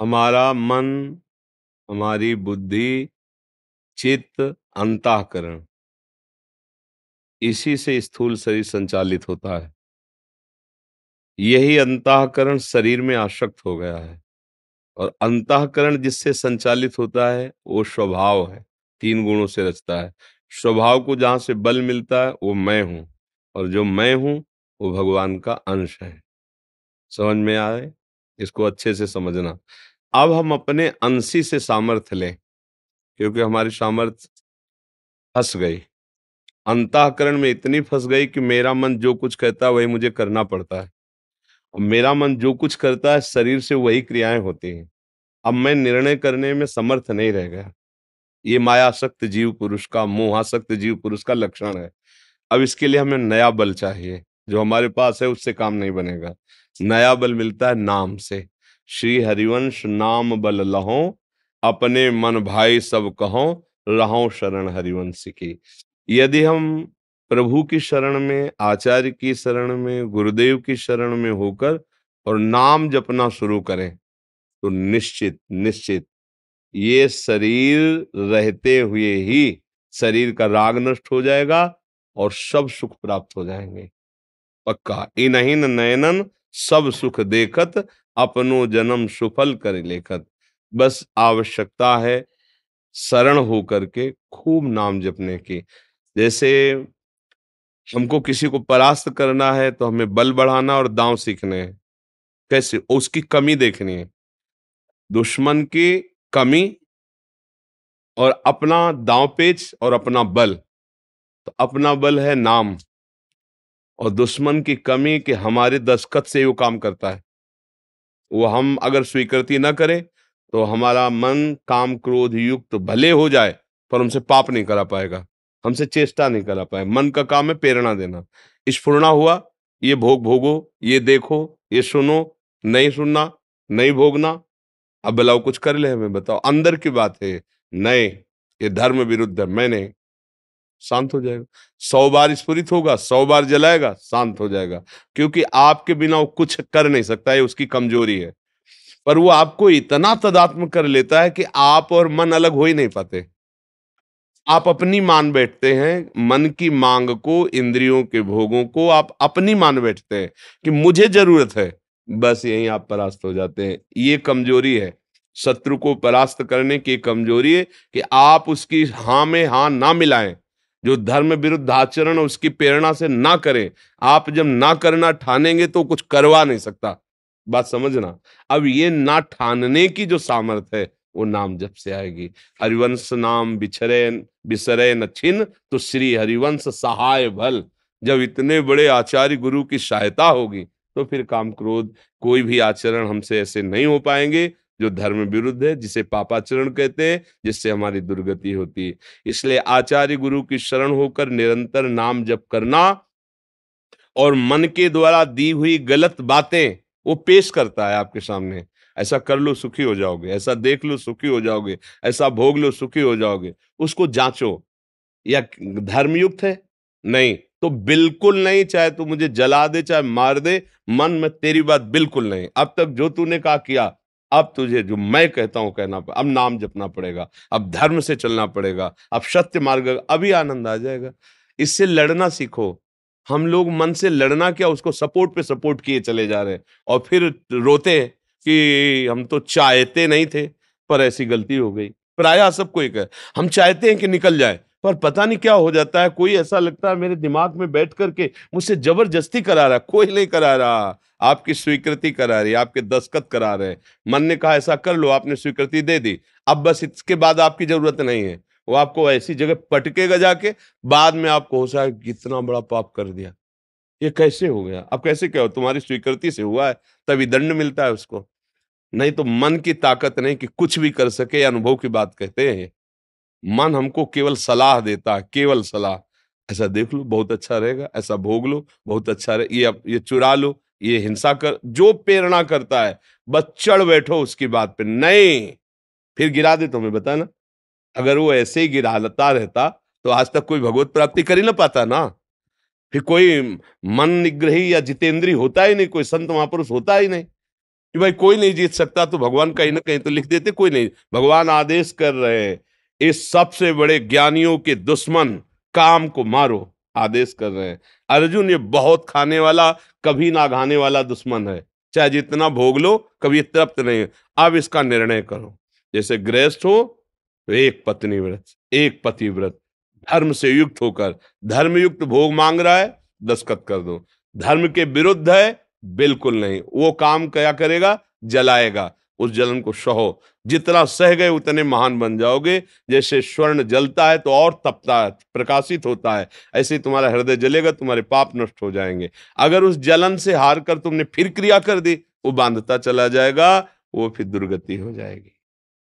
हमारा मन, हमारी बुद्धि, चित्त, अंतःकरण, इसी से स्थूल शरीर संचालित होता है। यही अंतःकरण शरीर में आसक्त हो गया है और अंतःकरण जिससे संचालित होता है वो स्वभाव है। 3 गुणों से रचता है। स्वभाव को जहाँ से बल मिलता है वो मैं हूँ और जो मैं हूँ वो भगवान का अंश है। समझ में आए? इसको अच्छे से समझना। अब हम अपने अंशी से सामर्थ्य लें, क्योंकि हमारी सामर्थ्य फँस गई। अंतःकरण में इतनी फँस गई कि मेरा मन जो कुछ कहता है वही मुझे करना पड़ता है। और मेरा मन जो कुछ करता है शरीर से वही क्रियाएं होती हैं। अब मैं निर्णय करने में समर्थ नहीं रह गया। ये मायासक्त जीव पुरुष का, मोहासक्त जीव पुरुष का लक्षण है। अब इसके लिए हमें नया बल चाहिए। जो हमारे पास है उससे काम नहीं बनेगा। नया बल मिलता है नाम से। श्री हरिवंश नाम बल लहो, अपने मन भाई सब कहो, रहो शरण हरिवंश की। यदि हम प्रभु की शरण में, आचार्य की शरण में, गुरुदेव की शरण में होकर और नाम जपना शुरू करें तो निश्चित निश्चित ये शरीर रहते हुए ही शरीर का राग नष्ट हो जाएगा और सब सुख प्राप्त हो जाएंगे। पक्का। इनहिन नयनन सब सुख देखत, अपनो जन्म सुफल कर लेखत। बस आवश्यकता है शरण होकर के खूब नाम जपने की। जैसे हमको किसी को परास्त करना है तो हमें बल बढ़ाना और दांव सीखने हैं। कैसे? उसकी कमी देखनी है। दुश्मन की कमी और अपना दांव पेच और अपना बल। तो अपना बल है नाम और दुश्मन की कमी कि हमारे दस्तखत से वो काम करता है। वो हम अगर स्वीकृति न करें तो हमारा मन काम क्रोध युक्त भले हो जाए पर हमसे पाप नहीं करा पाएगा, हमसे चेष्टा नहीं करा पाए। मन का काम है प्रेरणा देना। स्फुरना हुआ, ये भोग भोगो, ये देखो, ये सुनो, नहीं सुनना, नहीं भोगना। अब बुलाओ कुछ कर ले, हमें बताओ, अंदर की बात है। नहीं, ये धर्म विरुद्ध है, मैं नहीं। शांत हो जाएगा। 100 बार स्फुरित होगा, 100 बार जलाएगा, शांत हो जाएगा। क्योंकि आपके बिना वो कुछ कर नहीं सकता, ये उसकी कमजोरी है। पर वो आपको इतना तदात्म कर लेता है कि आप और मन अलग हो ही नहीं पाते। आप अपनी मान बैठते हैं, मन की मांग को, इंद्रियों के भोगों को आप अपनी मान बैठते हैं कि मुझे जरूरत है। बस यहीं आप परास्त हो जाते हैं। ये कमजोरी है। शत्रु को परास्त करने की कमजोरी है कि आप उसकी हाँ में हाँ ना मिलाएं। जो धर्म विरुद्ध आचरण उसकी प्रेरणा से ना करें। आप जब ना करना ठानेंगे तो कुछ करवा नहीं सकता। बात समझना। अब ये ना ठानने की जो सामर्थ्य है वो नाम जप से आएगी। हरिवंश नाम बिछरे बिसरे न छिन, तो श्री हरिवंश सहाय भल। जब इतने बड़े आचार्य गुरु की सहायता होगी तो फिर काम क्रोध कोई भी आचरण हमसे ऐसे नहीं हो पाएंगे जो धर्म विरुद्ध है, जिसे पापाचरण कहते हैं, जिससे हमारी दुर्गति होती है। इसलिए आचार्य गुरु की शरण होकर निरंतर नाम जप करना और मन के द्वारा दी हुई गलत बातें वो पेश करता है आपके सामने। ऐसा कर लो सुखी हो जाओगे, ऐसा देख लो सुखी हो जाओगे, ऐसा भोग लो सुखी हो जाओगे। उसको जांचो, या धर्मयुक्त है? नहीं तो बिल्कुल नहीं। चाहे तू मुझे जला दे, चाहे मार दे, मन में तेरी बात बिल्कुल नहीं। अब तक जो तूने कहा किया, अब तुझे जो मैं कहता हूं कहना अब नाम जपना पड़ेगा, अब धर्म से चलना पड़ेगा, अब सत्य मार्ग। अभी आनंद आ जाएगा। इससे लड़ना सीखो। हम लोग मन से लड़ना क्या, उसको सपोर्ट पे सपोर्ट किए चले जा रहे हैं और फिर रोते हैं कि हम तो चाहते नहीं थे पर ऐसी गलती हो गई। प्रायः सबको एक है, हम चाहते हैं कि निकल जाए पर पता नहीं क्या हो जाता है। कोई ऐसा लगता है मेरे दिमाग में बैठ करके मुझसे जबरदस्ती करा रहा है। कोई नहीं करा रहा, आपकी स्वीकृति करा रही, आपके दस्तखत करा रहे। मन ने कहा ऐसा कर लो, आपने स्वीकृति दे दी। अब बस इसके बाद आपकी जरूरत नहीं है। वो आपको ऐसी जगह पटकेगा जाके, बाद में आपको हो सकता है कितना बड़ा पाप कर दिया, ये कैसे हो गया। अब कैसे क्या हो, तुम्हारी स्वीकृति से हुआ है, तभी दंड मिलता है उसको। नहीं तो मन की ताकत नहीं कि कुछ भी कर सके। अनुभव की बात कहते हैं। मन हमको केवल सलाह देता है, केवल सलाह। ऐसा देख लो बहुत अच्छा रहेगा, ऐसा भोग लो बहुत अच्छा रहे, ये चुरा लो, ये हिंसा कर, जो प्रेरणा करता है बस चढ़ बैठो उसकी बात पे। नहीं, फिर गिरा दे तो हमें बताना। अगर वो ऐसे ही गिराता रहता तो आज तक कोई भगवत प्राप्ति कर ही ना पाता ना। फिर कोई मन निग्रही या जितेंद्री होता ही नहीं, कोई संत महापुरुष होता ही नहीं। कि भाई कोई नहीं जीत सकता, तो भगवान कहीं ना कहीं तो लिख देते कोई नहीं। भगवान आदेश कर रहे हैं, इस सबसे बड़े ज्ञानियों के दुश्मन काम को मारो, आदेश कर रहे हैं। अर्जुन, ये बहुत खाने वाला, कभी ना खाने वाला दुश्मन है, चाहे जितना भोग लो कभी तृप्त नहीं है। अब इसका निर्णय करो। जैसे गृहस्थ हो तो एक पत्नी व्रत, एक पति व्रत, धर्म से युक्त होकर, धर्म युक्त भोग मांग रहा है, दस्तखत कर दो। धर्म के विरुद्ध है, बिल्कुल नहीं। वो काम क्या करेगा? जलाएगा। उस जलन को सहो, जितना सह गए उतने महान बन जाओगे। जैसे स्वर्ण जलता है तो और तपता है, प्रकाशित होता है, ऐसे ही तुम्हारा हृदय जलेगा, तुम्हारे पाप नष्ट हो जाएंगे। अगर उस जलन से हार कर तुमने फिर क्रिया कर दी, वो बांधता चला जाएगा, वो फिर दुर्गति हो जाएगी।